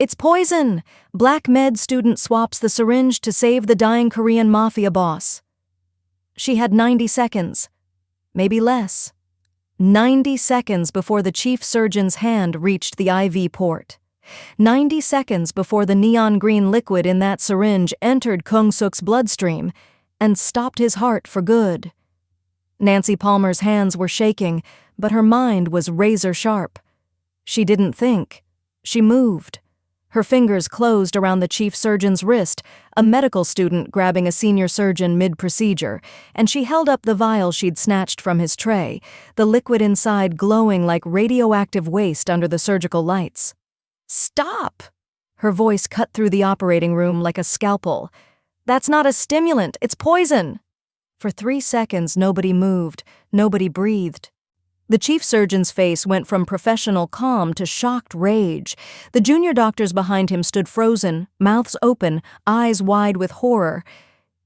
It's poison! Black med student swaps the syringe to save the dying Korean Mafia boss. She had 90 seconds. Maybe less. 90 seconds before the chief surgeon's hand reached the IV port. 90 seconds before the neon green liquid in that syringe entered Kung-sook's bloodstream and stopped his heart for good. Nancy Palmer's hands were shaking, but her mind was razor sharp. She didn't think. She moved. Her fingers closed around the chief surgeon's wrist, a medical student grabbing a senior surgeon mid-procedure, and she held up the vial she'd snatched from his tray, the liquid inside glowing like radioactive waste under the surgical lights. "Stop!" Her voice cut through the operating room like a scalpel. "That's not a stimulant, it's poison!" For 3 seconds, nobody moved, nobody breathed. The chief surgeon's face went from professional calm to shocked rage. The junior doctors behind him stood frozen, mouths open, eyes wide with horror.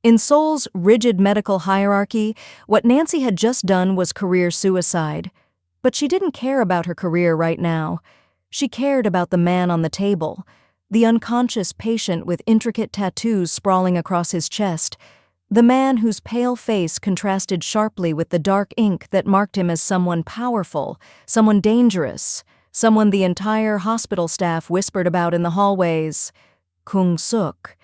In Seoul's rigid medical hierarchy, what Nancy had just done was career suicide. But she didn't care about her career right now. She cared about the man on the table, the unconscious patient with intricate tattoos sprawling across his chest, the man whose pale face contrasted sharply with the dark ink that marked him as someone powerful, someone dangerous, someone the entire hospital staff whispered about in the hallways. Kung-sook.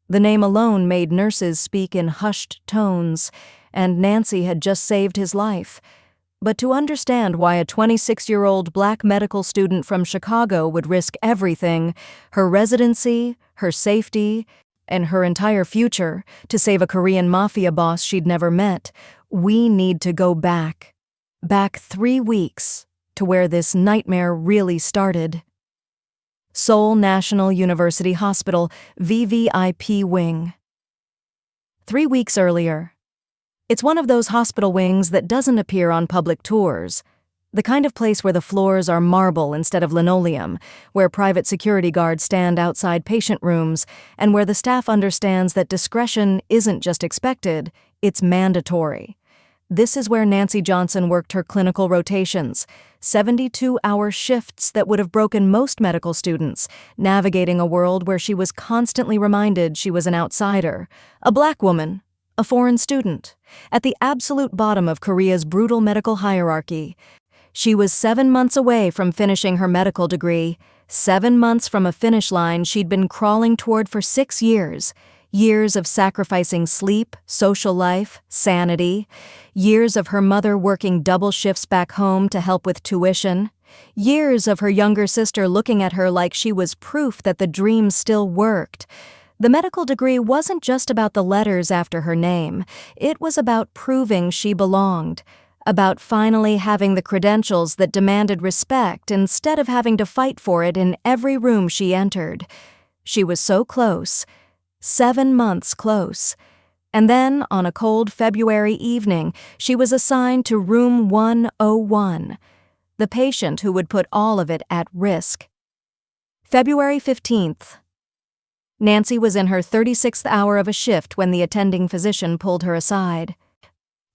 The name alone made nurses speak in hushed tones, and Nancy had just saved his life. But to understand why a 26-year-old black medical student from Chicago would risk everything, her residency, her safety, and her entire future, to save a Korean Mafia boss she'd never met, we need to go back. Back 3 weeks, to where this nightmare really started. Seoul National University Hospital, VVIP wing. 3 weeks earlier. It's one of those hospital wings that doesn't appear on public tours. The kind of place where the floors are marble instead of linoleum, where private security guards stand outside patient rooms, and where the staff understands that discretion isn't just expected, it's mandatory. This is where Nancy Johnson worked her clinical rotations, 72-hour shifts that would have broken most medical students, navigating a world where she was constantly reminded she was an outsider, a black woman, a foreign student, at the absolute bottom of Korea's brutal medical hierarchy. She was 7 months away from finishing her medical degree, 7 months from a finish line she'd been crawling toward for 6 years. Years of sacrificing sleep, social life, sanity. Years of her mother working double shifts back home to help with tuition. Years of her younger sister looking at her like she was proof that the dream still worked. The medical degree wasn't just about the letters after her name. It was about proving she belonged. About finally having the credentials that demanded respect instead of having to fight for it in every room she entered. She was so close. 7 months close. And then, on a cold February evening, she was assigned to room 101, the patient who would put all of it at risk. February 15th. Nancy was in her 36th hour of a shift when the attending physician pulled her aside.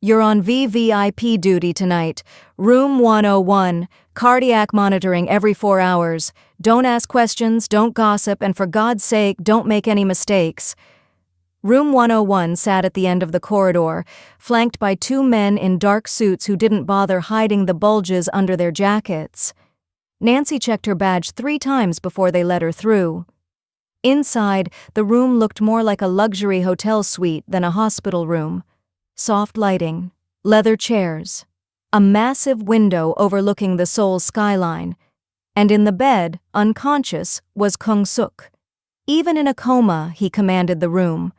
"You're on VVIP duty tonight. Room 101, cardiac monitoring every 4 hours. Don't ask questions, don't gossip, and for God's sake, don't make any mistakes." Room 101 sat at the end of the corridor, flanked by 2 men in dark suits who didn't bother hiding the bulges under their jackets. Nancy checked her badge 3 times before they let her through. Inside, the room looked more like a luxury hotel suite than a hospital room. Soft lighting, leather chairs, a massive window overlooking the Seoul skyline, and in the bed, unconscious, was Kung-sook. Even in a coma, he commanded the room.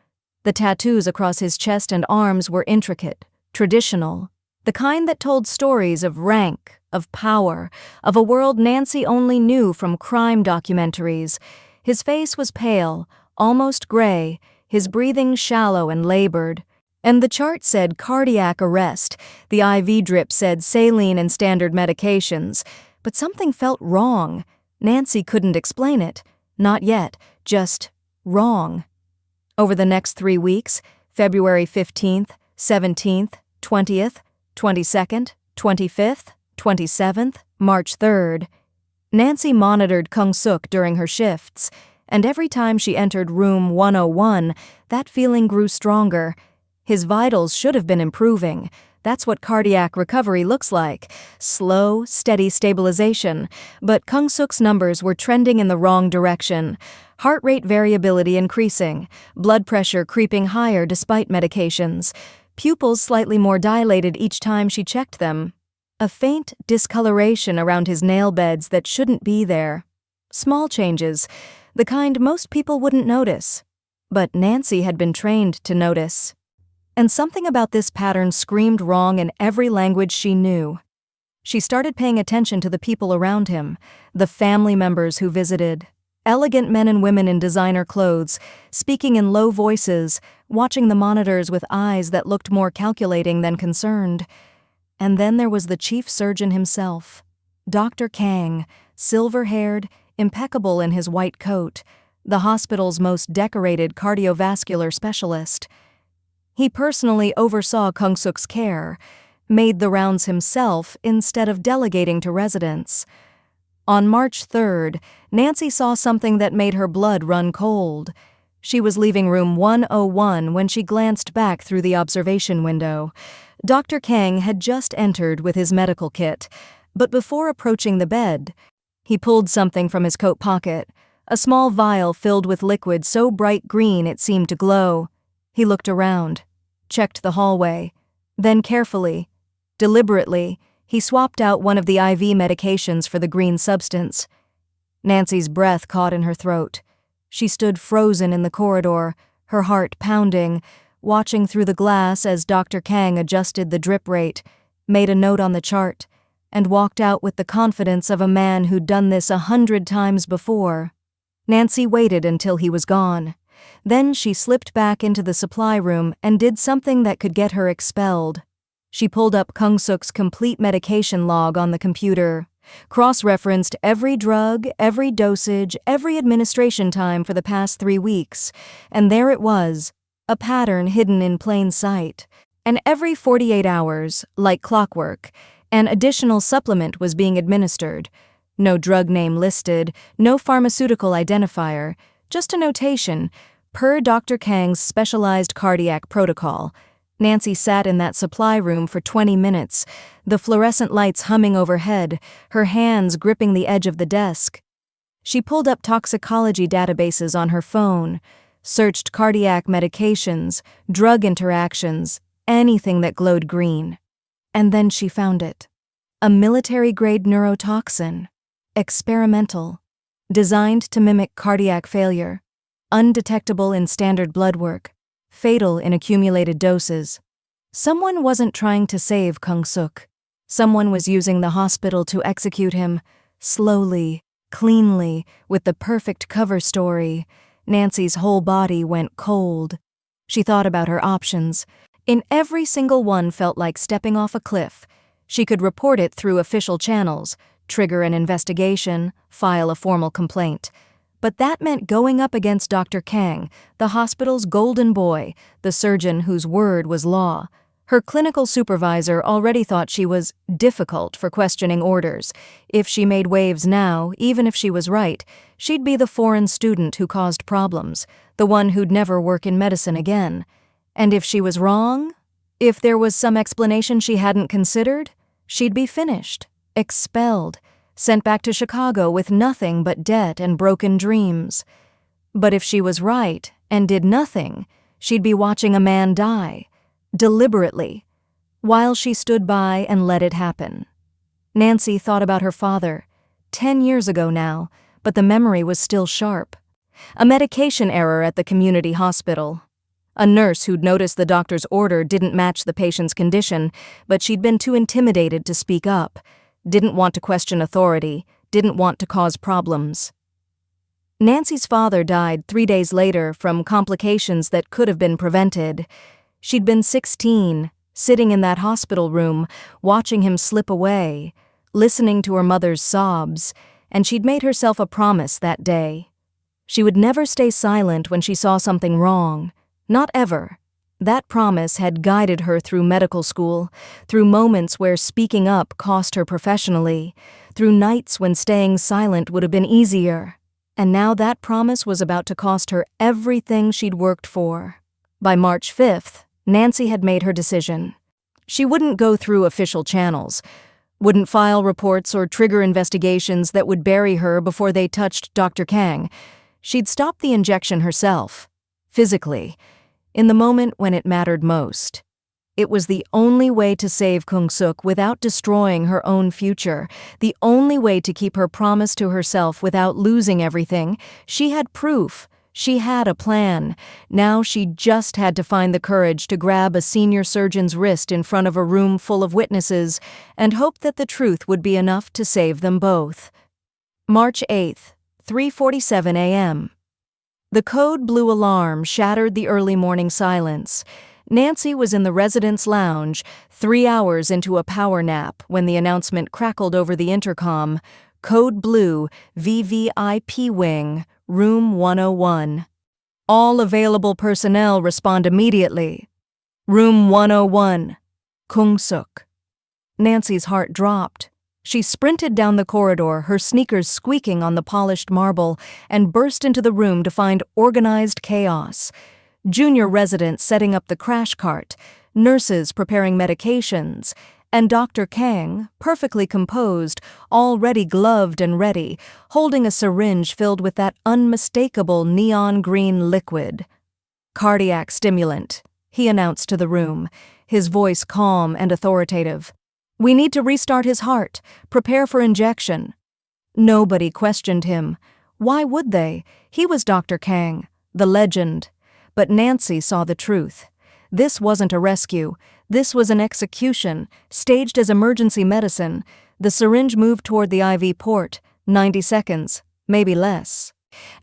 The tattoos across his chest and arms were intricate, traditional, the kind that told stories of rank, of power, of a world Nancy only knew from crime documentaries. His face was pale, almost gray, his breathing shallow and labored. And the chart said cardiac arrest, the IV drip said saline and standard medications. But something felt wrong. Nancy couldn't explain it. Not yet, just wrong. Over the next 3 weeks, February 15th, 17th, 20th, 22nd, 25th, 27th, March 3rd, Nancy monitored Kung-sook during her shifts, and every time she entered room 101, that feeling grew stronger. His vitals should have been improving. That's what cardiac recovery looks like. Slow, steady stabilization. But Kung-sook's numbers were trending in the wrong direction. Heart rate variability increasing, blood pressure creeping higher despite medications, pupils slightly more dilated each time she checked them. A faint discoloration around his nail beds that shouldn't be there. Small changes, the kind most people wouldn't notice. But Nancy had been trained to notice. And something about this pattern screamed wrong in every language she knew. She started paying attention to the people around him, the family members who visited, elegant men and women in designer clothes, speaking in low voices, watching the monitors with eyes that looked more calculating than concerned. And then there was the chief surgeon himself, Dr. Kang, silver-haired, impeccable in his white coat, the hospital's most decorated cardiovascular specialist. He personally oversaw Kung-sook's care, made the rounds himself instead of delegating to residents. On March 3rd, Nancy saw something that made her blood run cold. She was leaving room 101 when she glanced back through the observation window. Dr. Kang had just entered with his medical kit, but before approaching the bed, he pulled something from his coat pocket, a small vial filled with liquid so bright green it seemed to glow. He looked around, checked the hallway, then carefully, deliberately, he swapped out one of the IV medications for the green substance. Nancy's breath caught in her throat. She stood frozen in the corridor, her heart pounding, watching through the glass as Dr. Kang adjusted the drip rate, made a note on the chart, and walked out with the confidence of a man who'd done this 100 times before. Nancy waited until he was gone. Then she slipped back into the supply room and did something that could get her expelled. She pulled up Kung-sook's complete medication log on the computer, cross-referenced every drug, every dosage, every administration time for the past 3 weeks, and there it was, a pattern hidden in plain sight. And every 48 hours, like clockwork, an additional supplement was being administered. No drug name listed, no pharmaceutical identifier, just a notation, per Dr. Kang's specialized cardiac protocol. Nancy sat in that supply room for 20 minutes, the fluorescent lights humming overhead, her hands gripping the edge of the desk. She pulled up toxicology databases on her phone, searched cardiac medications, drug interactions, anything that glowed green. And then she found it. A military-grade neurotoxin. Experimental. Designed to mimic cardiac failure. Undetectable in standard blood work. Fatal in accumulated doses. Someone wasn't trying to save Kung-sook. Someone was using the hospital to execute him, slowly, cleanly, with the perfect cover story. Nancy's whole body went cold. She thought about her options. In every single one felt like stepping off a cliff. She could report it through official channels, trigger an investigation, file a formal complaint. But that meant going up against Dr. Kang, the hospital's golden boy, the surgeon whose word was law. Her clinical supervisor already thought she was difficult for questioning orders. If she made waves now, even if she was right, she'd be the foreign student who caused problems, the one who'd never work in medicine again. And if she was wrong, if there was some explanation she hadn't considered, she'd be finished, expelled, sent back to Chicago with nothing but debt and broken dreams. But if she was right and did nothing, she'd be watching a man die, deliberately, while she stood by and let it happen. Nancy thought about her father, 10 years ago now, but the memory was still sharp. A medication error at the community hospital. A nurse who'd noticed the doctor's order didn't match the patient's condition, but she'd been too intimidated to speak up, didn't want to question authority, didn't want to cause problems. Nancy's father died 3 days later from complications that could have been prevented. She'd been 16, sitting in that hospital room, watching him slip away, listening to her mother's sobs, and she'd made herself a promise that day. She would never stay silent when she saw something wrong, not ever. That promise had guided her through medical school, through moments where speaking up cost her professionally, through nights when staying silent would have been easier. And now that promise was about to cost her everything she'd worked for. By March 5th, Nancy had made her decision. She wouldn't go through official channels, wouldn't file reports or trigger investigations that would bury her before they touched Dr. Kang. She'd stop the injection herself, physically, in the moment when it mattered most. It was the only way to save Kung-sook without destroying her own future, the only way to keep her promise to herself without losing everything. She had proof. She had a plan. Now she just had to find the courage to grab a senior surgeon's wrist in front of a room full of witnesses and hope that the truth would be enough to save them both. March 8th, 3:47 a.m. The code blue alarm shattered the early morning silence. Nancy was in the residence lounge, 3 hours into a power nap, when the announcement crackled over the intercom. Code blue, VVIP wing, room 101. All available personnel respond immediately. Room 101. Kung-sook. Nancy's heart dropped. She sprinted down the corridor, her sneakers squeaking on the polished marble, and burst into the room to find organized chaos. Junior residents setting up the crash cart, nurses preparing medications, and Dr. Kang, perfectly composed, already gloved and ready, holding a syringe filled with that unmistakable neon green liquid. "Cardiac stimulant," he announced to the room, his voice calm and authoritative. "We need to restart his heart. Prepare for injection." Nobody questioned him. Why would they? He was Dr. Kang, the legend. But Nancy saw the truth. This wasn't a rescue. This was an execution, staged as emergency medicine. The syringe moved toward the IV port. 90 seconds, maybe less.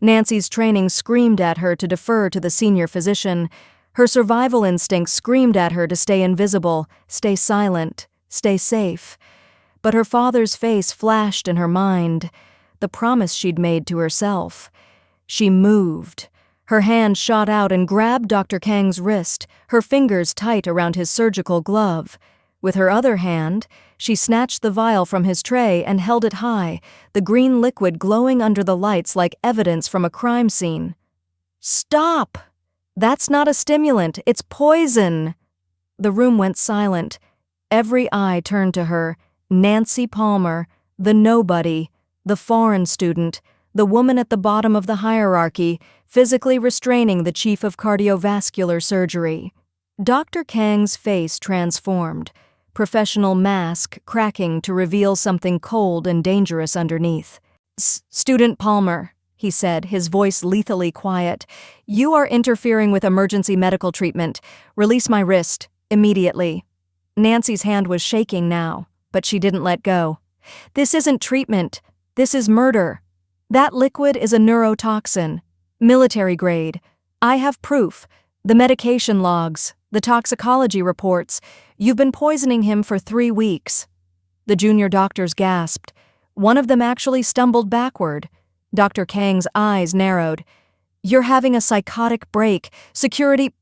Nancy's training screamed at her to defer to the senior physician. Her survival instinct screamed at her to stay invisible, stay silent, stay safe. But her father's face flashed in her mind, the promise she'd made to herself. She moved. Her hand shot out and grabbed Dr. Kang's wrist, her fingers tight around his surgical glove. With her other hand, she snatched the vial from his tray and held it high, the green liquid glowing under the lights like evidence from a crime scene. "Stop! That's not a stimulant, it's poison!" The room went silent. Every eye turned to her. Nancy Palmer, the nobody, the foreign student, the woman at the bottom of the hierarchy, physically restraining the chief of cardiovascular surgery. Dr. Kang's face transformed, professional mask cracking to reveal something cold and dangerous underneath. "Student Palmer," he said, his voice lethally quiet, "you are interfering with emergency medical treatment. Release my wrist, immediately." Nancy's hand was shaking now, but she didn't let go. "This isn't treatment. This is murder. That liquid is a neurotoxin. Military grade. I have proof. The medication logs, the toxicology reports. You've been poisoning him for 3 weeks. The junior doctors gasped. One of them actually stumbled backward. Dr. Kang's eyes narrowed. "You're having a psychotic break. Security—"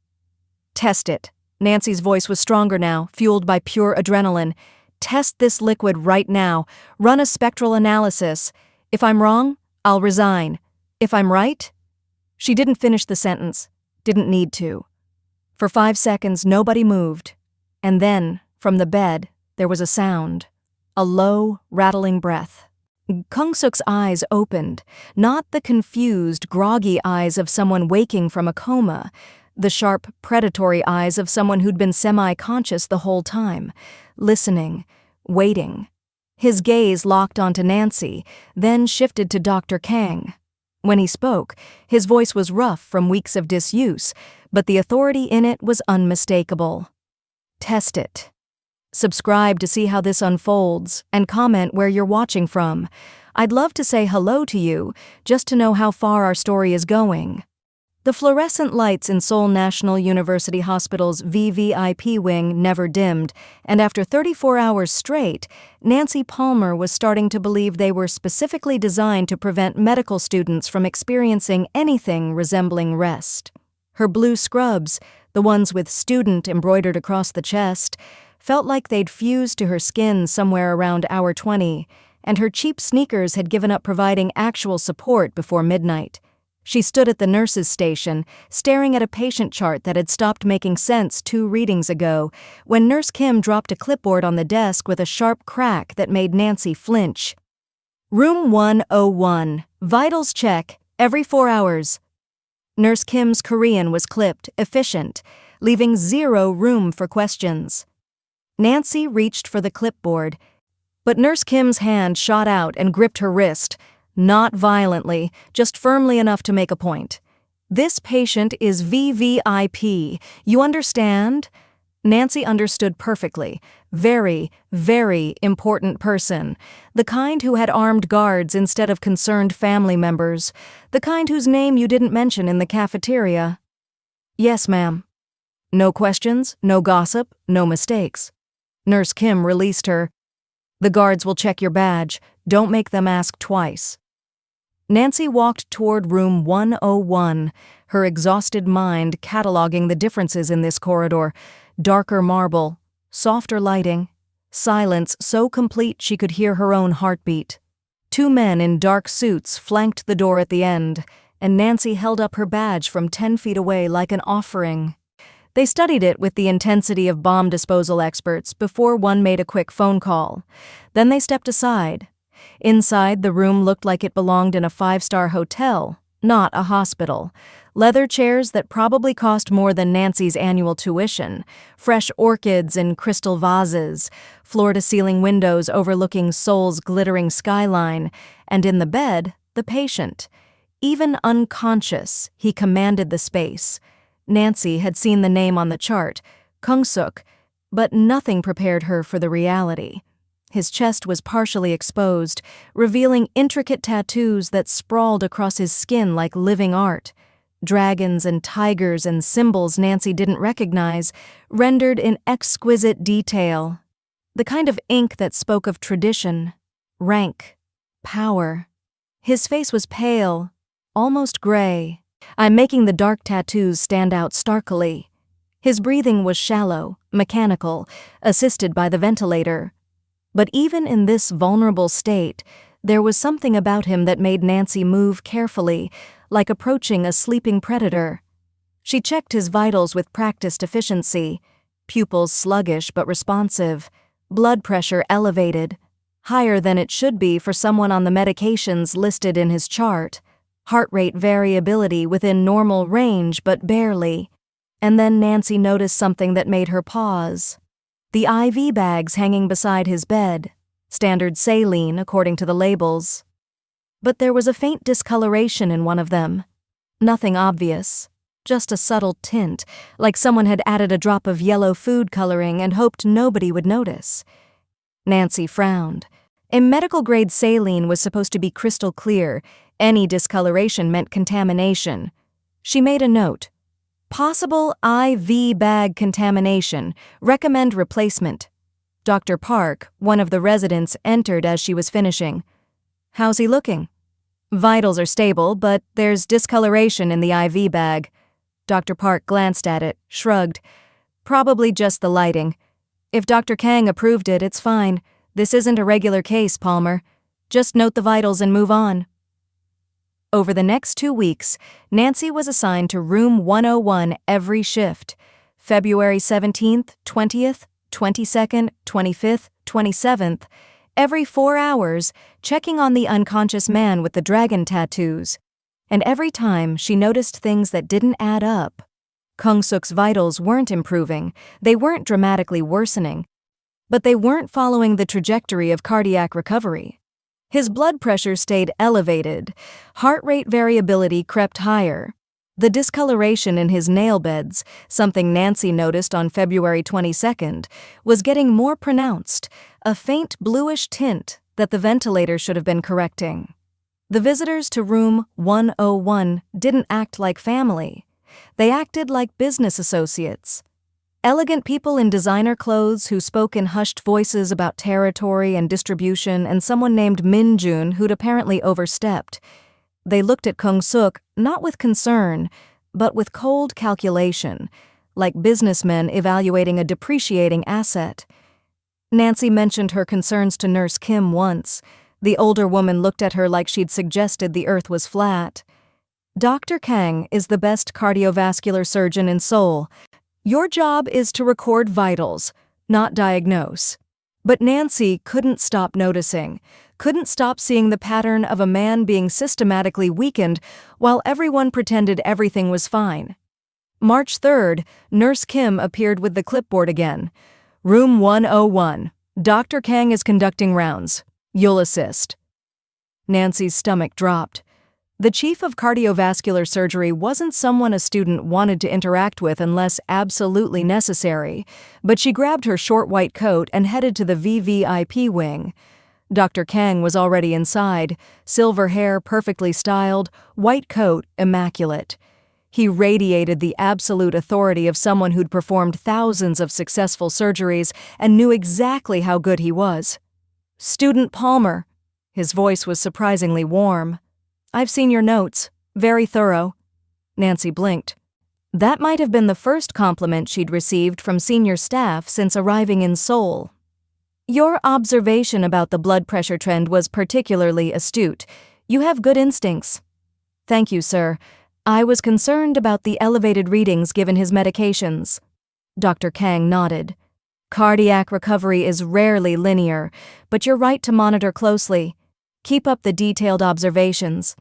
"Test it." Nancy's voice was stronger now, fueled by pure adrenaline. "Test this liquid right now. Run a spectral analysis. If I'm wrong, I'll resign. If I'm right—" She didn't finish the sentence. Didn't need to. For 5 seconds, nobody moved. And then, from the bed, there was a sound. A low, rattling breath. Kung-sook's eyes opened, not the confused, groggy eyes of someone waking from a coma, the sharp, predatory eyes of someone who'd been semi-conscious the whole time, listening, waiting. His gaze locked onto Nancy, then shifted to Dr. Kang. When he spoke, his voice was rough from weeks of disuse, but the authority in it was unmistakable. "Test it. Subscribe to see how this unfolds, and comment where you're watching from. I'd love to say hello to you, just to know how far our story is going." The fluorescent lights in Seoul National University Hospital's VVIP wing never dimmed, and after 34 hours straight, Nancy Palmer was starting to believe they were specifically designed to prevent medical students from experiencing anything resembling rest. Her blue scrubs, the ones with student embroidered across the chest, felt like they'd fused to her skin somewhere around hour 20, and her cheap sneakers had given up providing actual support before midnight. She stood at the nurse's station, staring at a patient chart that had stopped making sense 2 readings ago, when Nurse Kim dropped a clipboard on the desk with a sharp crack that made Nancy flinch. Room 101. Vitals check, every 4 hours. Nurse Kim's Korean was clipped, efficient, leaving 0 room for questions. Nancy reached for the clipboard, but Nurse Kim's hand shot out and gripped her wrist, not violently, just firmly enough to make a point. This patient is VVIP, you understand? Nancy understood perfectly. Very, very important person. The kind who had armed guards instead of concerned family members. The kind whose name you didn't mention in the cafeteria. Yes, ma'am. No questions, no gossip, no mistakes. Nurse Kim released her. The guards will check your badge. Don't make them ask twice. Nancy walked toward room 101, her exhausted mind cataloging the differences in this corridor. Darker marble, softer lighting, silence so complete she could hear her own heartbeat. 2 men in dark suits flanked the door at the end, and Nancy held up her badge from 10 feet away like an offering. They studied it with the intensity of bomb disposal experts before one made a quick phone call. Then they stepped aside. Inside, the room looked like it belonged in a 5-star hotel, not a hospital. Leather chairs that probably cost more than Nancy's annual tuition, fresh orchids in crystal vases, floor-to-ceiling windows overlooking Seoul's glittering skyline, and in the bed, the patient. Even unconscious, he commanded the space. Nancy had seen the name on the chart, Kung-sook, but nothing prepared her for the reality. His chest was partially exposed, revealing intricate tattoos that sprawled across his skin like living art. Dragons and tigers and symbols Nancy didn't recognize, rendered in exquisite detail. The kind of ink that spoke of tradition, rank, power. His face was pale, almost gray. I'm making the dark tattoos stand out starkly. His breathing was shallow, mechanical, assisted by the ventilator. But even in this vulnerable state, there was something about him that made Nancy move carefully, like approaching a sleeping predator. She checked his vitals with practiced efficiency, pupils sluggish but responsive, blood pressure elevated, higher than it should be for someone on the medications listed in his chart, heart rate variability within normal range but barely. And then Nancy noticed something that made her pause. The IV bags hanging beside his bed, standard saline according to the labels. But there was a faint discoloration in one of them. Nothing obvious, just a subtle tint, like someone had added a drop of yellow food coloring and hoped nobody would notice. Nancy frowned. A medical-grade saline was supposed to be crystal clear. Any discoloration meant contamination. She made a note. Possible IV bag contamination. Recommend replacement. Dr. Park, one of the residents, entered as she was finishing. How's he looking? Vitals are stable, but there's discoloration in the IV bag. Dr. Park glanced at it, shrugged. Probably just the lighting. If Dr. Kang approved it, it's fine. This isn't a regular case, Palmer. Just note the vitals and move on. Over the next 2 weeks, Nancy was assigned to room 101 every shift. February 17th, 20th, 22nd, 25th, 27th, every 4 hours, checking on the unconscious man with the dragon tattoos. And every time she noticed things that didn't add up. Kung-sook's vitals weren't improving, they weren't dramatically worsening, but they weren't following the trajectory of cardiac recovery. His blood pressure stayed elevated, heart rate variability crept higher. The discoloration in his nail beds, something Nancy noticed on February 22nd, was getting more pronounced, a faint bluish tint that the ventilator should have been correcting. The visitors to room 101 didn't act like family. They acted like business associates. Elegant people in designer clothes who spoke in hushed voices about territory and distribution, and someone named Min-jun who'd apparently overstepped. They looked at Kung-sook not with concern, but with cold calculation, like businessmen evaluating a depreciating asset. Nancy mentioned her concerns to Nurse Kim once. The older woman looked at her like she'd suggested the earth was flat. Dr. Kang is the best cardiovascular surgeon in Seoul. Your job is to record vitals, not diagnose. But Nancy couldn't stop noticing, couldn't stop seeing the pattern of a man being systematically weakened while everyone pretended everything was fine. March 3rd, Nurse Kim appeared with the clipboard again. Room 101. Dr. Kang is conducting rounds. You'll assist. Nancy's stomach dropped. The chief of cardiovascular surgery wasn't someone a student wanted to interact with unless absolutely necessary, but she grabbed her short white coat and headed to the VVIP wing. Dr. Kang was already inside, silver hair perfectly styled, white coat immaculate. He radiated the absolute authority of someone who'd performed thousands of successful surgeries and knew exactly how good he was. Student Palmer. His voice was surprisingly warm. I've seen your notes. Very thorough. Nancy blinked. That might have been the first compliment she'd received from senior staff since arriving in Seoul. Your observation about the blood pressure trend was particularly astute. You have good instincts. Thank you, sir. I was concerned about the elevated readings given his medications. Dr. Kang nodded. Cardiac recovery is rarely linear, but you're right to monitor closely. Keep up the detailed observations.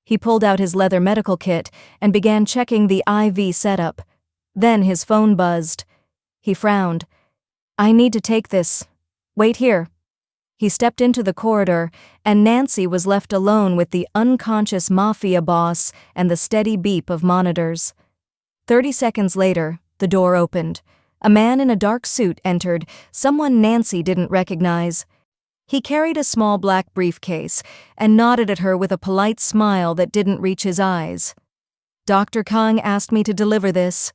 He pulled out his leather medical kit and began checking the IV setup. Then his phone buzzed. He frowned. I need to take this. Wait here. He stepped into the corridor, and Nancy was left alone with the unconscious Mafia boss and the steady beep of monitors. 30 seconds later, the door opened. A man in a dark suit entered, someone Nancy didn't recognize. He carried a small black briefcase and nodded at her with a polite smile that didn't reach his eyes. Dr. Kang asked me to deliver this.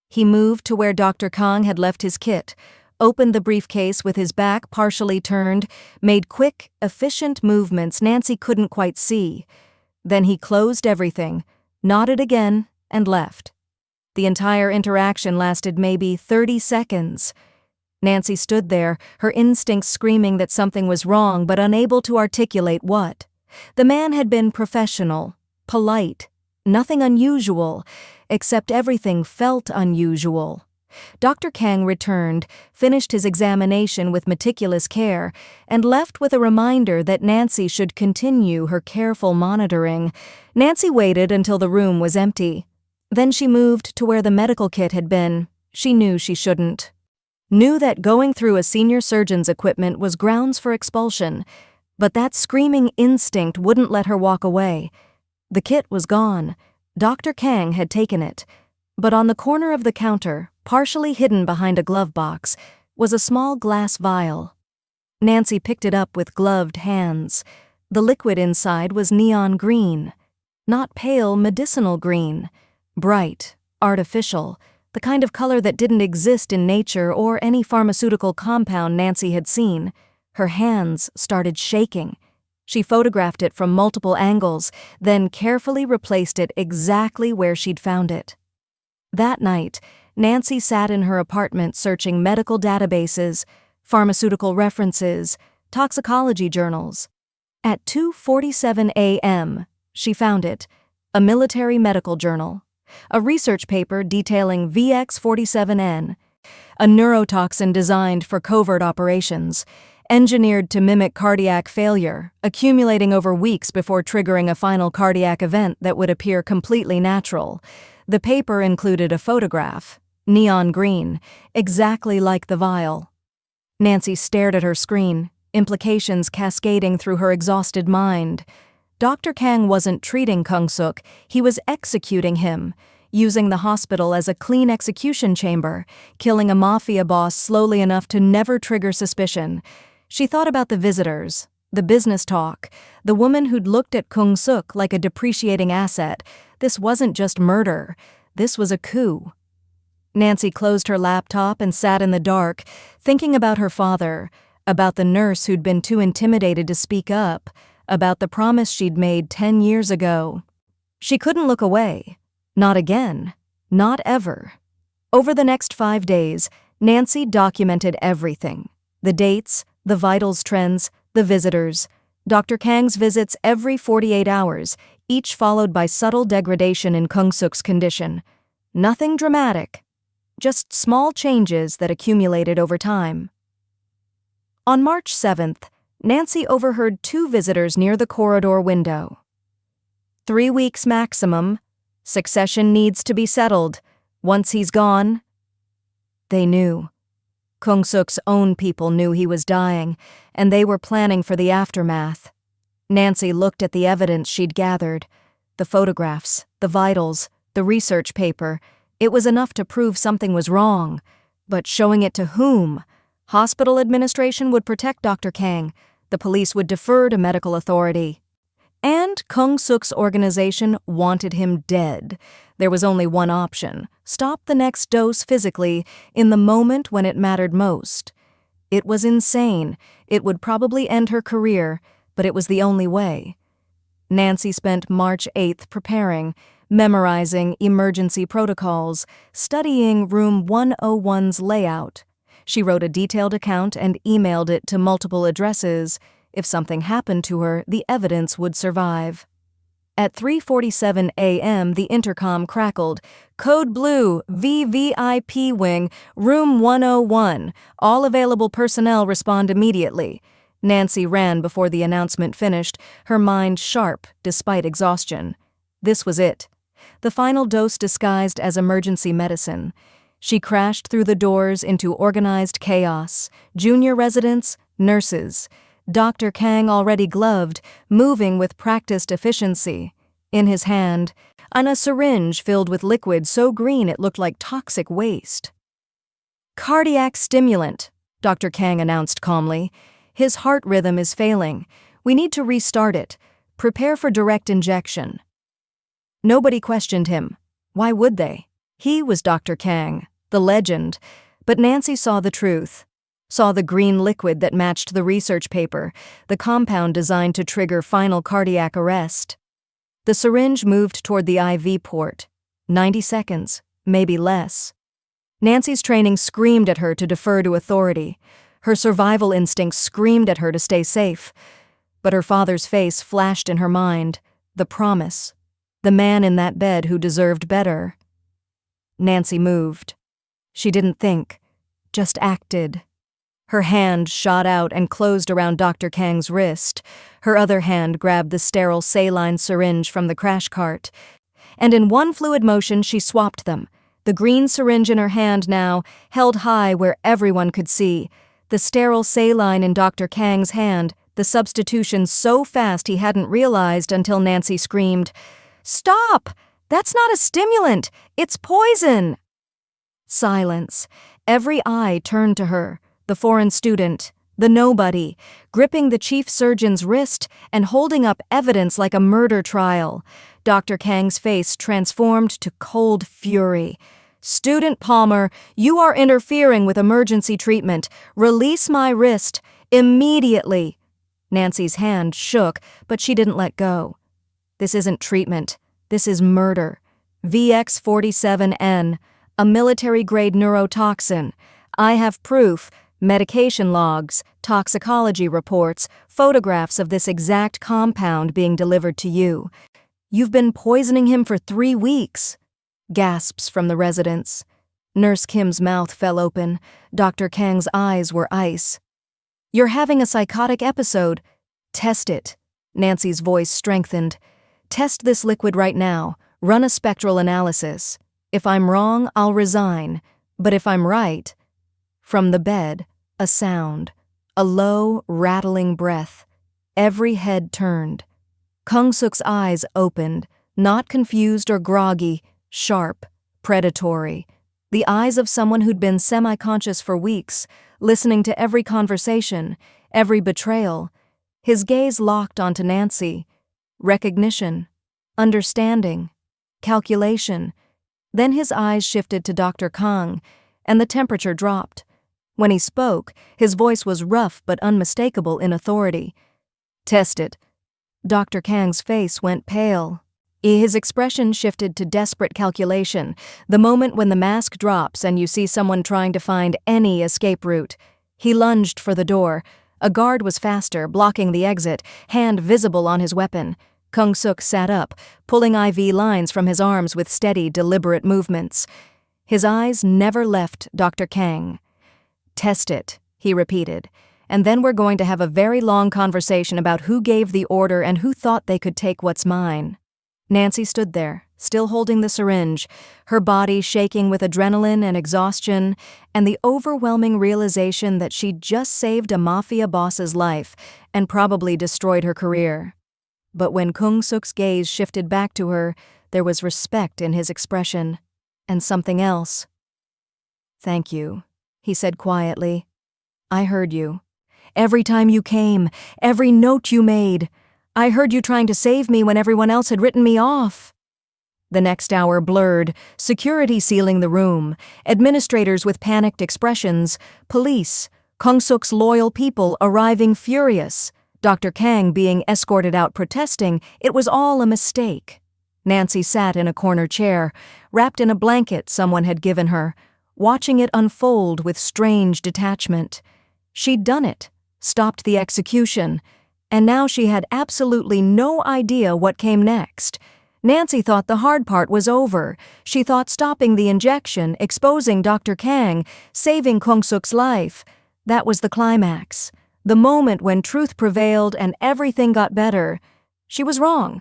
He moved to where Dr. Kang had left his kit, opened the briefcase with his back partially turned, made quick, efficient movements Nancy couldn't quite see. Then he closed everything, nodded again, and left. The entire interaction lasted maybe 30 seconds. Nancy stood there, her instincts screaming that something was wrong but unable to articulate what. The man had been professional, polite, nothing unusual, except everything felt unusual. Dr. Kang returned, finished his examination with meticulous care, and left with a reminder that Nancy should continue her careful monitoring. Nancy waited until the room was empty. Then she moved to where the medical kit had been. She knew she shouldn't. Knew that going through a senior surgeon's equipment was grounds for expulsion, but that screaming instinct wouldn't let her walk away. The kit was gone. Dr. Kang had taken it. But on the corner of the counter, partially hidden behind a glove box, was a small glass vial. Nancy picked it up with gloved hands. The liquid inside was neon green. Not pale medicinal green. Bright, artificial, the kind of color that didn't exist in nature or any pharmaceutical compound Nancy had seen. Her hands started shaking. She photographed it from multiple angles, then carefully replaced it exactly where she'd found it. That night, Nancy sat in her apartment searching medical databases, pharmaceutical references, toxicology journals. At 2:47 a.m., she found it, a military medical journal. A research paper detailing VX-47N, a neurotoxin designed for covert operations, engineered to mimic cardiac failure, accumulating over weeks before triggering a final cardiac event that would appear completely natural. The paper included a photograph, neon green, exactly like the vial. Nancy stared at her screen, implications cascading through her exhausted mind. Dr. Kang wasn't treating Kung-sook, he was executing him, using the hospital as a clean execution chamber, killing a Mafia boss slowly enough to never trigger suspicion. She thought about the visitors, the business talk, the woman who'd looked at Kung-sook like a depreciating asset. This wasn't just murder, this was a coup. Nancy closed her laptop and sat in the dark, thinking about her father, about the nurse who'd been too intimidated to speak up, about the promise she'd made 10 years ago. She couldn't look away. Not again. Not ever. Over the next 5 days, Nancy documented everything. The dates, the vitals trends, The visitors. Dr. Kang's visits every 48 hours, each followed by subtle degradation in Kung-sook's condition. Nothing dramatic, just small changes that accumulated over time. On March 7th, Nancy overheard 2 visitors near the corridor window. 3 weeks maximum. Succession needs to be settled. Once he's gone. They knew. Kung-sook's own people knew he was dying, and they were planning for the aftermath. Nancy looked at the evidence she'd gathered. The photographs, the vitals, the research paper. It was enough to prove something was wrong. But showing it to whom? Hospital administration would protect Dr. Kang. The police would defer to medical authority. And Kung-sook's organization wanted him dead. There was only one option: stop the next dose physically, in the moment when it mattered most. It was insane. It would probably end her career, but it was the only way. Nancy spent March 8th preparing, memorizing emergency protocols, studying Room 101's layout. She wrote a detailed account and emailed it to multiple addresses. If something happened to her, the evidence would survive. At 3:47 a.m., the intercom crackled. "Code Blue, VVIP Wing, Room 101. All available personnel respond immediately." Nancy ran before the announcement finished, her mind sharp despite exhaustion. This was it. The final dose disguised as emergency medicine. She crashed through the doors into organized chaos. Junior residents, nurses. Dr. Kang already gloved, moving with practiced efficiency. In his hand, a syringe filled with liquid so green it looked like toxic waste. "Cardiac stimulant," Dr. Kang announced calmly. "His heart rhythm is failing. We need to restart it. Prepare for direct injection." Nobody questioned him. Why would they? He was Dr. Kang, the legend. But Nancy saw the truth. Saw the green liquid that matched the research paper, the compound designed to trigger final cardiac arrest. The syringe moved toward the IV port. 90 seconds, maybe less. Nancy's training screamed at her to defer to authority. Her survival instincts screamed at her to stay safe. But her father's face flashed in her mind, the promise, the man in that bed who deserved better. Nancy moved. She didn't think, just acted. Her hand shot out and closed around Dr. Kang's wrist. Her other hand grabbed the sterile saline syringe from the crash cart. And in one fluid motion, she swapped them. The green syringe in her hand now, held high where everyone could see. The sterile saline in Dr. Kang's hand, the substitution so fast he hadn't realized until Nancy screamed, "Stop! That's not a stimulant! It's poison!" Silence. Every eye turned to her. The foreign student, the nobody, gripping the chief surgeon's wrist and holding up evidence like a murder trial. Dr. Kang's face transformed to cold fury. "Student Palmer, you are interfering with emergency treatment. Release my wrist, immediately." Nancy's hand shook, but she didn't let go. "This isn't treatment. This is murder. VX-47N, a military-grade neurotoxin. I have proof. Medication logs, toxicology reports, photographs of this exact compound being delivered to you. You've been poisoning him for 3 weeks. Gasps from the residents. Nurse Kim's mouth fell open. Dr. Kang's eyes were ice. "You're having a psychotic episode. Test it." Nancy's voice strengthened. "Test this liquid right now. Run a spectral analysis. If I'm wrong, I'll resign. But if I'm right..." From the bed, a sound, a low, rattling breath. Every head turned. Kung-sook's eyes opened, not confused or groggy, sharp, predatory. The eyes of someone who'd been semi-conscious for weeks, listening to every conversation, every betrayal. His gaze locked onto Nancy. Recognition, understanding, calculation. Then his eyes shifted to Dr. Kang, and the temperature dropped. When he spoke, his voice was rough but unmistakable in authority. "Test it." Dr. Kang's face went pale. His expression shifted to desperate calculation, the moment when the mask drops and you see someone trying to find any escape route. He lunged for the door. A guard was faster, blocking the exit, hand visible on his weapon. Kung-sook sat up, pulling IV lines from his arms with steady, deliberate movements. His eyes never left Dr. Kang. "Test it," he repeated, "and then we're going to have a very long conversation about who gave the order and who thought they could take what's mine." Nancy stood there, still holding the syringe, her body shaking with adrenaline and exhaustion, and the overwhelming realization that she'd just saved a mafia boss's life and probably destroyed her career. But when Kung-sook's gaze shifted back to her, there was respect in his expression, and something else. "Thank you," he said quietly. "I heard you. Every time you came, every note you made. I heard you trying to save me when everyone else had written me off." The next hour blurred, security sealing the room, administrators with panicked expressions, police, Kung-sook's loyal people arriving furious, Dr. Kang being escorted out protesting. It was all a mistake. Nancy sat in a corner chair, wrapped in a blanket someone had given her, watching it unfold with strange detachment. She'd done it, stopped the execution, and now she had absolutely no idea what came next. Nancy thought the hard part was over. She thought stopping the injection, exposing Dr. Kang, saving Kung-sook's life, that was the climax. The moment when truth prevailed and everything got better. She was wrong.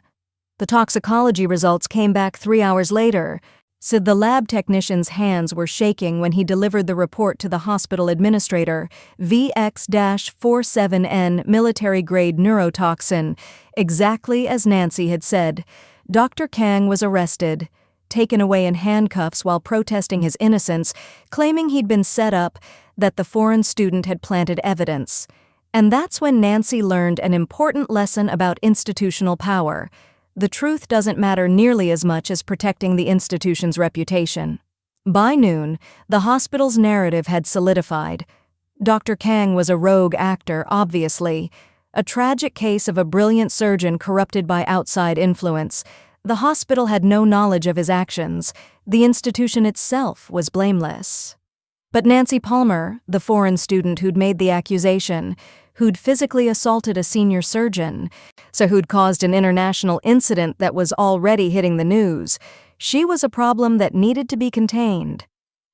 The toxicology results came back 3 hours later. Said the lab technician's hands were shaking when he delivered the report to the hospital administrator. VX-47N military-grade neurotoxin, exactly as Nancy had said. Dr. Kang was arrested, taken away in handcuffs while protesting his innocence, claiming he'd been set up, that the foreign student had planted evidence. And that's when Nancy learned an important lesson about institutional power. The truth doesn't matter nearly as much as protecting the institution's reputation. By noon, the hospital's narrative had solidified. Dr. Kang was a rogue actor, obviously. A tragic case of a brilliant surgeon corrupted by outside influence. The hospital had no knowledge of his actions. The institution itself was blameless. But Nancy Palmer, the foreign student who'd made the accusation, who'd physically assaulted a senior surgeon, so who'd caused an international incident that was already hitting the news, she was a problem that needed to be contained.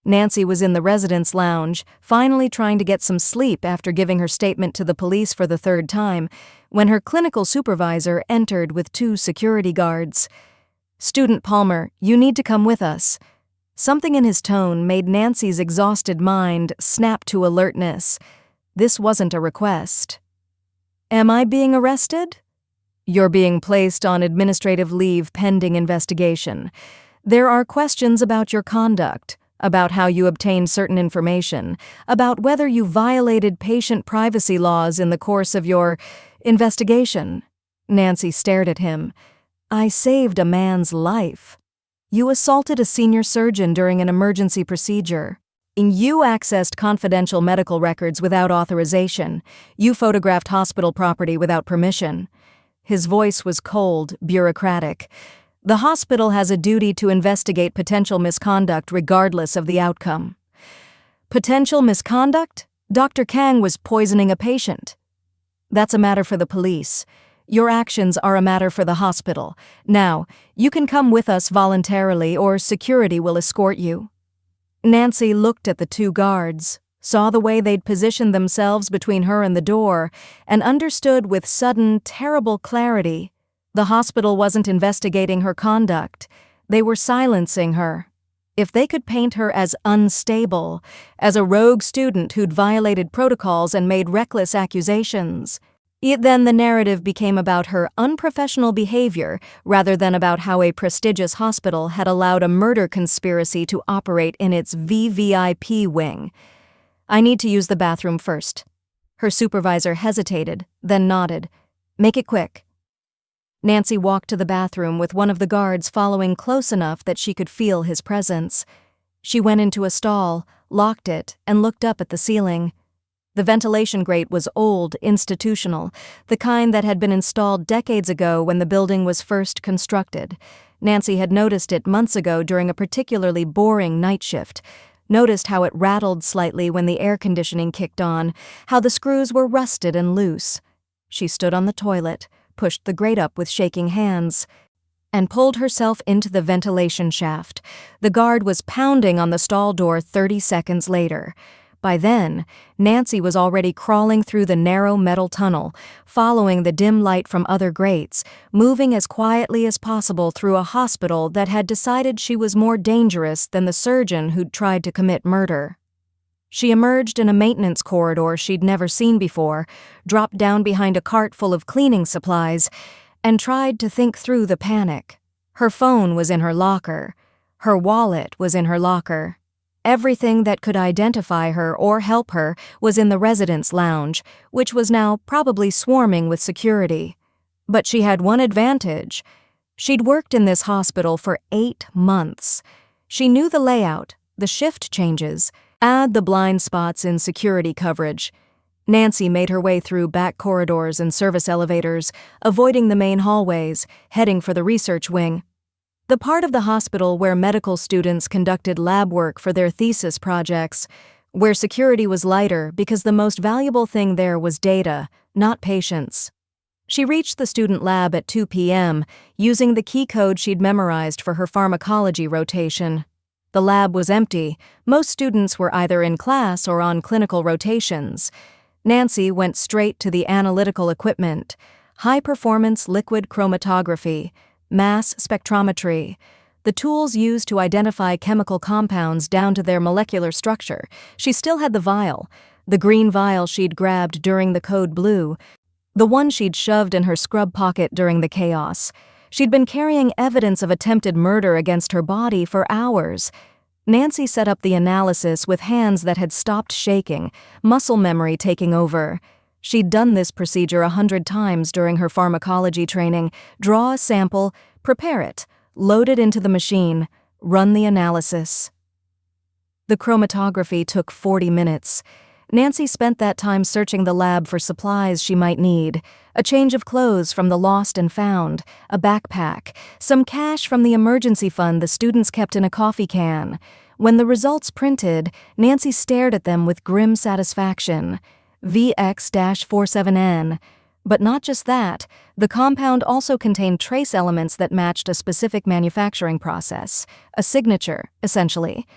Nancy was in the residence lounge, finally trying to get some sleep after giving her statement to the police for the 3rd time, when her clinical supervisor entered with 2 security guards. "Student Palmer, you need to come with us." Something in his tone made Nancy's exhausted mind snap to alertness. This wasn't a request. "Am I being arrested?" "You're being placed on administrative leave pending investigation. There are questions about your conduct, about how you obtained certain information, about whether you violated patient privacy laws in the course of your investigation." Nancy stared at him. "I saved a man's life. You assaulted a senior surgeon during an emergency procedure. You accessed confidential medical records without authorization. You photographed hospital property without permission." His voice was cold, bureaucratic. "The hospital has a duty to investigate potential misconduct regardless of the outcome." "Potential misconduct? Dr. Kang was poisoning a patient." "That's a matter for the police. Your actions are a matter for the hospital. Now, you can come with us voluntarily or security will escort you." Nancy looked at the 2 guards, saw the way they'd positioned themselves between her and the door, and understood with sudden, terrible clarity. The hospital wasn't investigating her conduct. They were silencing her. If they could paint her as unstable, as a rogue student who'd violated protocols and made reckless accusations, then the narrative became about her unprofessional behavior rather than about how a prestigious hospital had allowed a murder conspiracy to operate in its VVIP wing. "I need to use the bathroom first." Her supervisor hesitated, then nodded. "Make it quick." Nancy walked to the bathroom with one of the guards following close enough that she could feel his presence. She went into a stall, locked it, and looked up at the ceiling. The ventilation grate was old, institutional, the kind that had been installed decades ago when the building was first constructed. Nancy had noticed it months ago during a particularly boring night shift. noticed how it rattled slightly when the air conditioning kicked on, how the screws were rusted and loose. She stood on the toilet, pushed the grate up with shaking hands, and pulled herself into the ventilation shaft. The guard was pounding on the stall door 30 seconds later. By then, Nancy was already crawling through the narrow metal tunnel, following the dim light from other grates, moving as quietly as possible through a hospital that had decided she was more dangerous than the surgeon who'd tried to commit murder. She emerged in a maintenance corridor she'd never seen before, dropped down behind a cart full of cleaning supplies, and tried to think through the panic. Her phone was in her locker. Her wallet was in her locker. Everything that could identify her or help her was in the residence lounge, which was now probably swarming with security. But she had one advantage. She'd worked in this hospital for 8 months. She knew the layout, the shift changes, add the blind spots in security coverage. Nancy made her way through back corridors and service elevators, avoiding the main hallways, heading for the research wing. The part of the hospital where medical students conducted lab work for their thesis projects, where security was lighter because the most valuable thing there was data, not patients. She reached the student lab at 2 p.m., using the key code she'd memorized for her pharmacology rotation. The lab was empty. Most students were either in class or on clinical rotations. Nancy went straight to the analytical equipment: high-performance liquid chromatography, mass spectrometry, the tools used to identify chemical compounds down to their molecular structure. She still had the vial, the green vial she'd grabbed during the code blue, the one she'd shoved in her scrub pocket during the chaos. She'd been carrying evidence of attempted murder against her body for hours. Nancy set up the analysis with hands that had stopped shaking, muscle memory taking over. She'd done this procedure 100 times during her pharmacology training: draw a sample, prepare it, load it into the machine, run the analysis. The chromatography took 40 minutes. Nancy spent that time searching the lab for supplies she might need: a change of clothes from the lost and found, a backpack, some cash from the emergency fund the students kept in a coffee can. When the results printed, Nancy stared at them with grim satisfaction. VX-47N. But not just that, the compound also contained trace elements that matched a specific manufacturing process, a signature, essentially.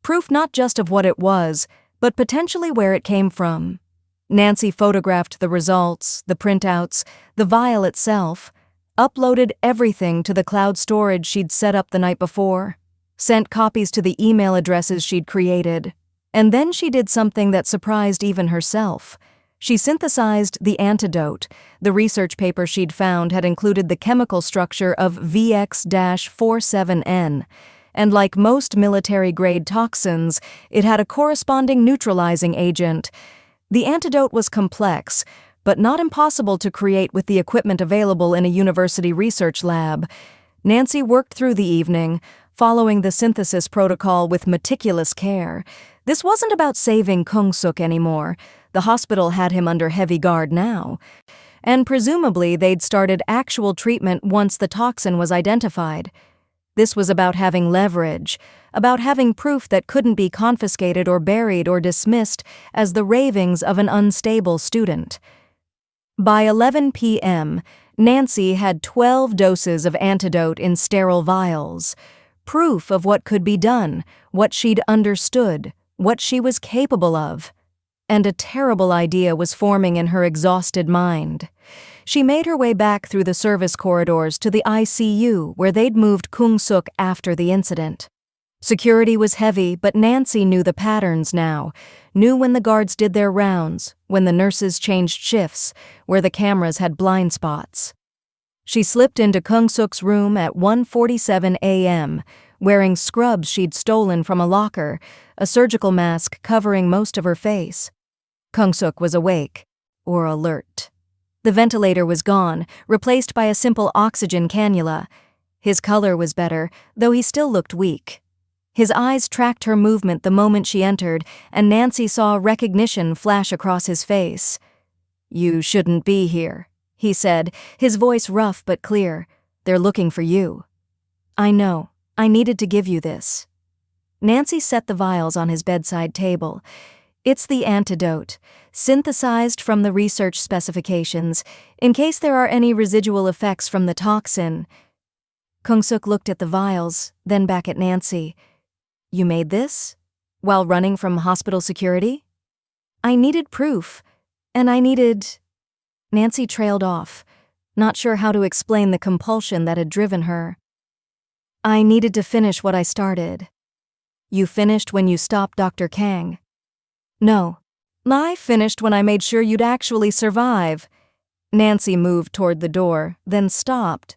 Proof not just of what it was, but potentially where it came from. Nancy photographed the results, the printouts, the vial itself, uploaded everything to the cloud storage she'd set up the night before, sent copies to the email addresses she'd created. And then she did something that surprised even herself. She synthesized the antidote. The research paper she'd found had included the chemical structure of VX-47N. And like most military-grade toxins, it had a corresponding neutralizing agent. The antidote was complex, but not impossible to create with the equipment available in a university research lab. Nancy worked through the evening, following the synthesis protocol with meticulous care. This wasn't about saving Kung-sook anymore. The hospital had him under heavy guard now. And presumably they'd started actual treatment once the toxin was identified. This was about having leverage, about having proof that couldn't be confiscated or buried or dismissed as the ravings of an unstable student. By 11 p.m., Nancy had 12 doses of antidote in sterile vials. Proof of what could be done, what she'd understood, what she was capable of. And a terrible idea was forming in her exhausted mind. She made her way back through the service corridors to the ICU where they'd moved Kung-sook after the incident. Security was heavy, but Nancy knew the patterns now, knew when the guards did their rounds, when the nurses changed shifts, where the cameras had blind spots. She slipped into Kung-sook's room at 1:47 a.m., wearing scrubs she'd stolen from a locker, a surgical mask covering most of her face. Kung-sook was awake, or alert. The ventilator was gone, replaced by a simple oxygen cannula. His color was better, though he still looked weak. His eyes tracked her movement the moment she entered, and Nancy saw recognition flash across his face. "You shouldn't be here," he said, his voice rough but clear. "They're looking for you." "I know. I needed to give you this." Nancy set the vials on his bedside table. It's the antidote, synthesized from the research specifications, in case there are any residual effects from the toxin. Kung-sook looked at the vials, then back at Nancy. You made this? While running from hospital security? I needed proof, and I needed... Nancy trailed off, not sure how to explain the compulsion that had driven her. I needed to finish what I started. You finished when you stopped Dr. Kang. No, I finished when I made sure you'd actually survive. Nancy moved toward the door, then stopped.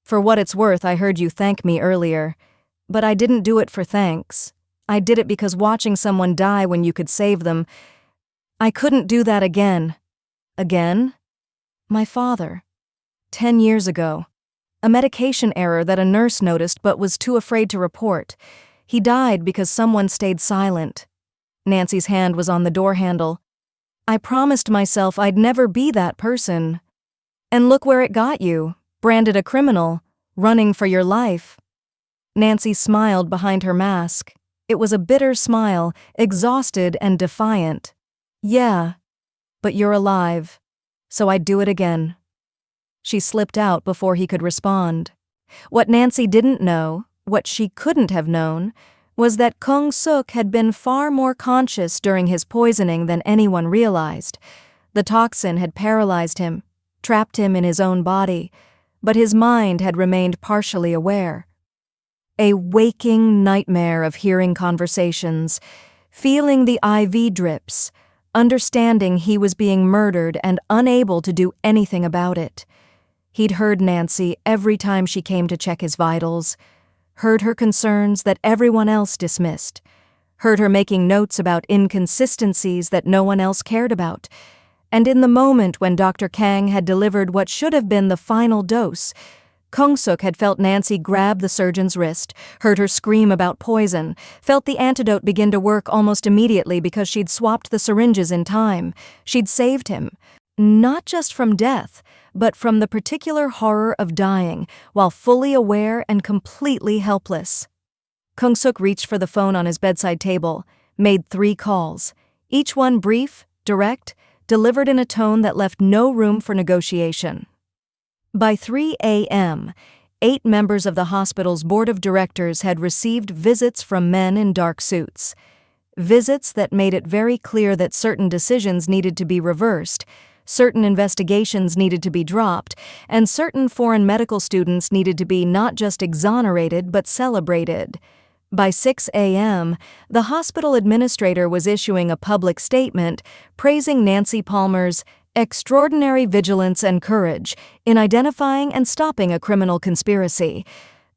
For what it's worth, I heard you thank me earlier, but I didn't do it for thanks. I did it because watching someone die when you could save them, I couldn't do that again. Again? My father. 10 years ago. A medication error that a nurse noticed but was too afraid to report. He died because someone stayed silent. Nancy's hand was on the door handle. I promised myself I'd never be that person. And look where it got you, branded a criminal, running for your life. Nancy smiled behind her mask. It was a bitter smile, exhausted and defiant. Yeah, but you're alive, so I'd do it again. She slipped out before he could respond. What Nancy didn't know, what she couldn't have known, was that Kung-sook had been far more conscious during his poisoning than anyone realized. The toxin had paralyzed him, trapped him in his own body, but his mind had remained partially aware. A waking nightmare of hearing conversations, feeling the IV drips, understanding he was being murdered and unable to do anything about it. He'd heard Nancy every time she came to check his vitals, heard her concerns that everyone else dismissed, heard her making notes about inconsistencies that no one else cared about, and in the moment when Dr. Kang had delivered what should have been the final dose, Kung-sook had felt Nancy grab the surgeon's wrist, heard her scream about poison, felt the antidote begin to work almost immediately because she'd swapped the syringes in time. She'd saved him, not just from death, but from the particular horror of dying, while fully aware and completely helpless. Kung-sook reached for the phone on his bedside table, made 3 calls, each one brief, direct, delivered in a tone that left no room for negotiation. By 3 a.m., 8 members of the hospital's board of directors had received visits from men in dark suits. Visits that made it very clear that certain decisions needed to be reversed, certain investigations needed to be dropped, and certain foreign medical students needed to be not just exonerated but celebrated. By 6 a.m., the hospital administrator was issuing a public statement praising Nancy Palmer's extraordinary vigilance and courage in identifying and stopping a criminal conspiracy.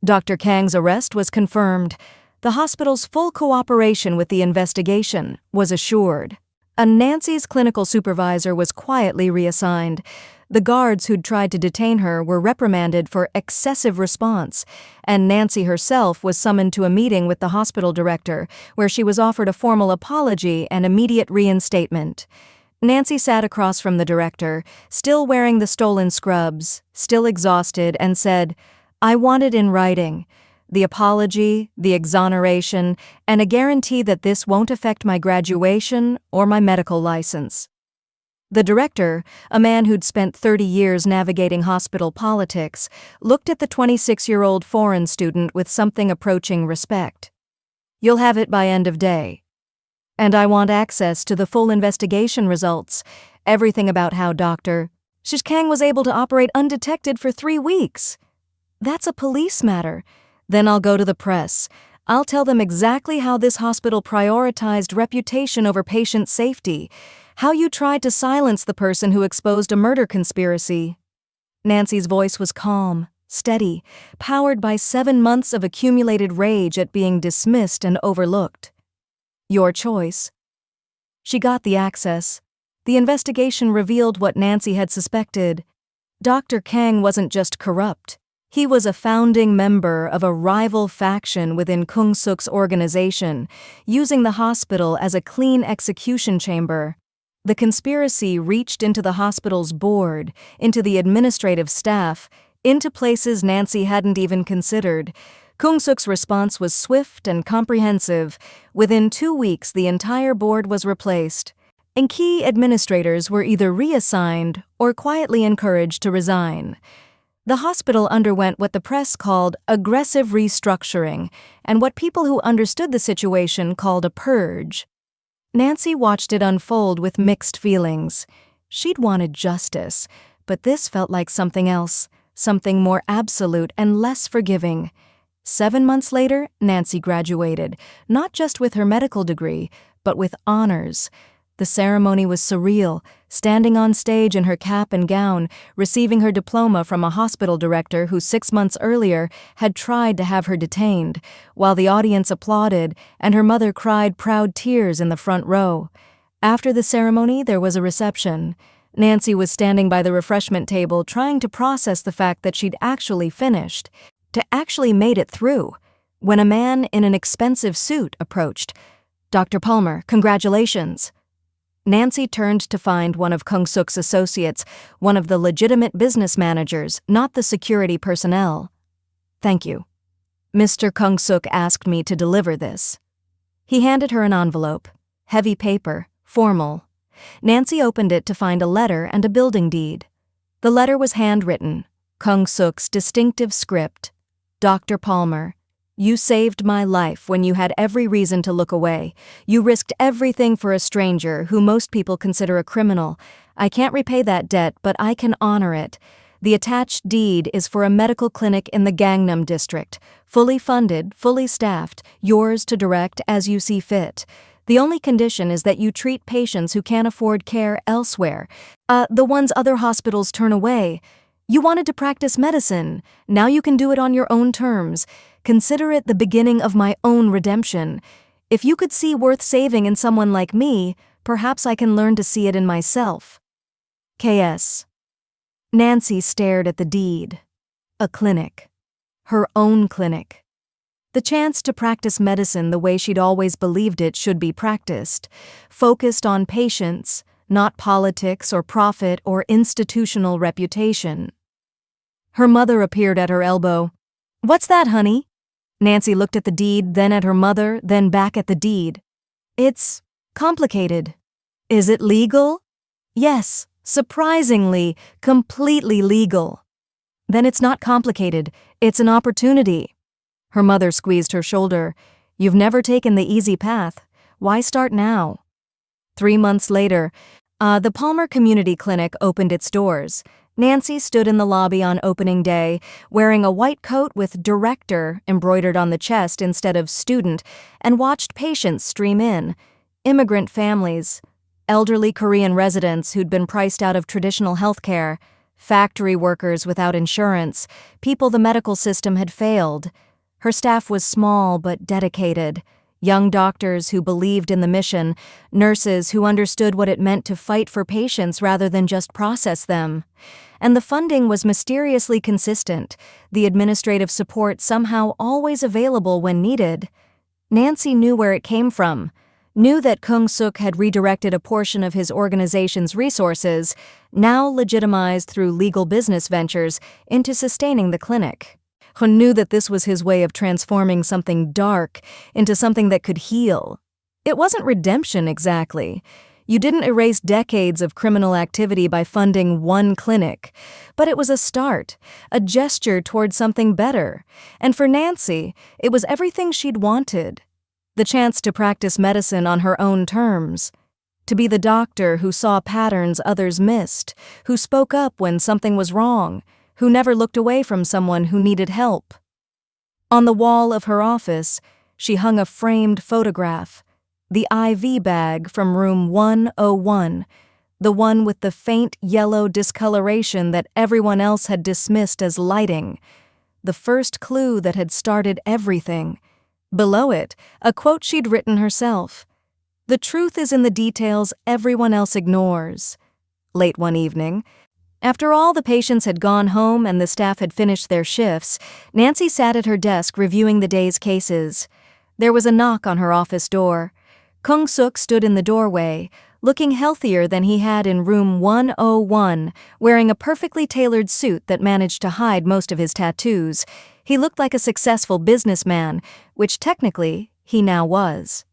Dr. Kang's arrest was confirmed. The hospital's full cooperation with the investigation was assured. Nancy's clinical supervisor was quietly reassigned. The guards who'd tried to detain her were reprimanded for excessive response, and Nancy herself was summoned to a meeting with the hospital director, where she was offered a formal apology and immediate reinstatement. Nancy sat across from the director, still wearing the stolen scrubs, still exhausted, and said, I want it in writing. The apology, the exoneration, and a guarantee that this won't affect my graduation or my medical license. The director, a man who'd spent 30 years navigating hospital politics, looked at the 26-year-old foreign student with something approaching respect. You'll have it by end of day. And I want access to the full investigation results, everything about how Dr. Kang was able to operate undetected for 3 weeks. That's a police matter. Then I'll go to the press. I'll tell them exactly how this hospital prioritized reputation over patient safety, how you tried to silence the person who exposed a murder conspiracy. Nancy's voice was calm, steady, powered by 7 months of accumulated rage at being dismissed and overlooked. Your choice. She got the access. The investigation revealed what Nancy had suspected. Dr. Kang wasn't just corrupt. He was a founding member of a rival faction within Kung-sook's organization, using the hospital as a clean execution chamber. The conspiracy reached into the hospital's board, into the administrative staff, into places Nancy hadn't even considered. Kung-sook's response was swift and comprehensive. Within 2 weeks, the entire board was replaced, and key administrators were either reassigned or quietly encouraged to resign. The hospital underwent what the press called aggressive restructuring, and what people who understood the situation called a purge. Nancy watched it unfold with mixed feelings. She'd wanted justice, but this felt like something else, something more absolute and less forgiving. 7 months later, Nancy graduated, not just with her medical degree, but with honors. The ceremony was surreal, standing on stage in her cap and gown, receiving her diploma from a hospital director who 6 months earlier had tried to have her detained, while the audience applauded and her mother cried proud tears in the front row. After the ceremony, there was a reception. Nancy was standing by the refreshment table trying to process the fact that she'd actually finished, to actually made it through, when a man in an expensive suit approached. "Dr. Palmer, congratulations." Nancy turned to find one of Kung-sook's associates, one of the legitimate business managers, not the security personnel. "Thank you. Mr. Kung-sook asked me to deliver this." He handed her an envelope, heavy paper, formal. Nancy opened it to find a letter and a building deed. The letter was handwritten, Kung-sook's distinctive script. "Dr. Palmer, you saved my life when you had every reason to look away. You risked everything for a stranger who most people consider a criminal. I can't repay that debt, but I can honor it. The attached deed is for a medical clinic in the Gangnam district, fully funded, fully staffed, yours to direct as you see fit. The only condition is that you treat patients who can't afford care elsewhere, the ones other hospitals turn away. You wanted to practice medicine. Now you can do it on your own terms. Consider it the beginning of my own redemption. If you could see worth saving in someone like me, perhaps I can learn to see it in myself. K.S." Nancy stared at the deed. A clinic. Her own clinic. The chance to practice medicine the way she'd always believed it should be practiced, focused on patients, not politics or profit or institutional reputation. Her mother appeared at her elbow. "What's that, honey?" Nancy looked at the deed, then at her mother, then back at the deed. "It's complicated." "Is it legal?" "Yes, surprisingly, completely legal." "Then it's not complicated, it's an opportunity." Her mother squeezed her shoulder. "You've never taken the easy path. Why start now?" 3 months later, the Palmer Community Clinic opened its doors. Nancy stood in the lobby on opening day, wearing a white coat with "Director" embroidered on the chest instead of "Student," and watched patients stream in. Immigrant families, elderly Korean residents who'd been priced out of traditional health care, factory workers without insurance, people the medical system had failed. Her staff was small but dedicated. Young doctors who believed in the mission, nurses who understood what it meant to fight for patients rather than just process them. And the funding was mysteriously consistent, the administrative support somehow always available when needed. Nancy knew where it came from, knew that Kung-sook had redirected a portion of his organization's resources, now legitimized through legal business ventures, into sustaining the clinic. He knew that this was his way of transforming something dark into something that could heal. It wasn't redemption exactly. You didn't erase decades of criminal activity by funding one clinic, but it was a start, a gesture toward something better. And for Nancy, it was everything she'd wanted. The chance to practice medicine on her own terms. To be the doctor who saw patterns others missed, who spoke up when something was wrong, who never looked away from someone who needed help. On the wall of her office, she hung a framed photograph, the IV bag from room 101, the one with the faint yellow discoloration that everyone else had dismissed as lighting, the first clue that had started everything. Below it, a quote she'd written herself. "The truth is in the details everyone else ignores." Late one evening, after all the patients had gone home and the staff had finished their shifts, Nancy sat at her desk reviewing the day's cases. There was a knock on her office door. Kung-sook stood in the doorway, looking healthier than he had in room 101, wearing a perfectly tailored suit that managed to hide most of his tattoos. He looked like a successful businessman, which technically he now was.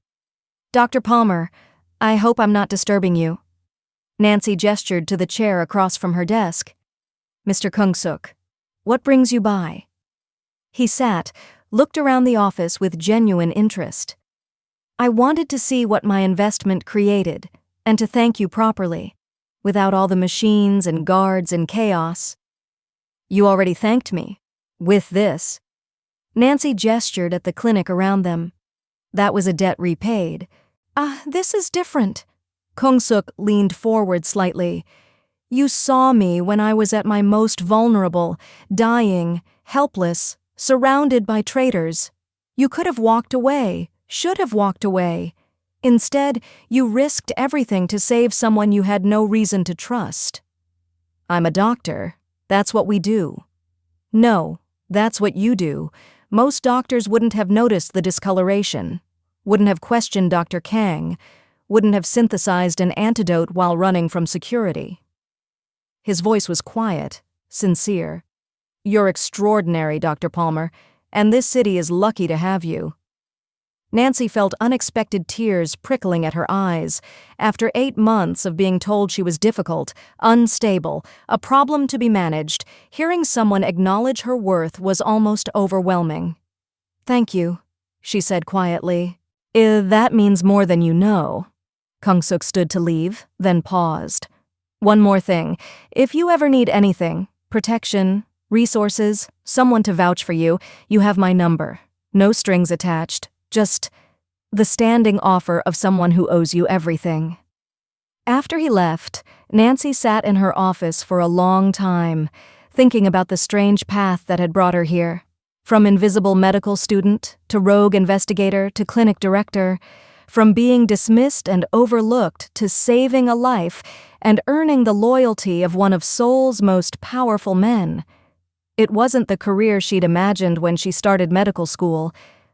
"Dr. Palmer, I hope I'm not disturbing you." Nancy gestured to the chair across from her desk. "Mr. Kung-sook, what brings you by?" He sat, looked around the office with genuine interest. "I wanted to see what my investment created, and to thank you properly, without all the machines and guards and chaos." "You already thanked me. With this." Nancy gestured at the clinic around them. "That was a debt repaid." This is different." Kung-sook leaned forward slightly. "You saw me when I was at my most vulnerable, dying, helpless, surrounded by traitors. You could have walked away, should have walked away. Instead, you risked everything to save someone you had no reason to trust." "I'm a doctor. That's what we do." "No, that's what you do. Most doctors wouldn't have noticed the discoloration, wouldn't have questioned Dr. Kang, wouldn't have synthesized an antidote while running from security." His voice was quiet, sincere. "You're extraordinary, Dr. Palmer, and this city is lucky to have you." Nancy felt unexpected tears prickling at her eyes. After 8 months of being told she was difficult, unstable, a problem to be managed, hearing someone acknowledge her worth was almost overwhelming. "Thank you," she said quietly. That means more than you know." Kung-sook stood to leave, then paused. "One more thing. If you ever need anything, protection, resources, someone to vouch for you, you have my number. No strings attached. Just the standing offer of someone who owes you everything." After he left, Nancy sat in her office for a long time, thinking about the strange path that had brought her here. From invisible medical student, to rogue investigator, to clinic director, from being dismissed and overlooked to saving a life and earning the loyalty of one of Seoul's most powerful men. It wasn't the career she'd imagined when she started medical school,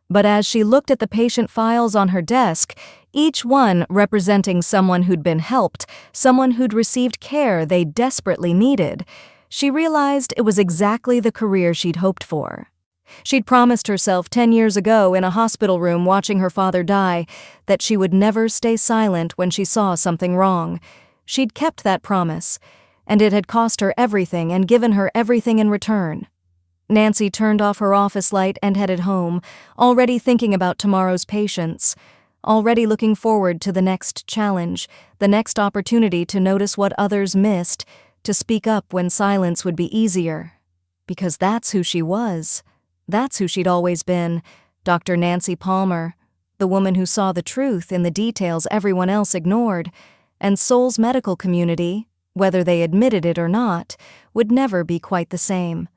but as she looked at the patient files on her desk, each one representing someone who'd been helped, someone who'd received care they desperately needed, she realized it was exactly the career she'd hoped for. She'd promised herself 10 years ago in a hospital room watching her father die that she would never stay silent when she saw something wrong. She'd kept that promise, and it had cost her everything and given her everything in return. Nancy turned off her office light and headed home, already thinking about tomorrow's patients, already looking forward to the next challenge, the next opportunity to notice what others missed, to speak up when silence would be easier. Because that's who she was. That's who she'd always been, Dr. Nancy Palmer, the woman who saw the truth in the details everyone else ignored, and Seoul's medical community, whether they admitted it or not, would never be quite the same.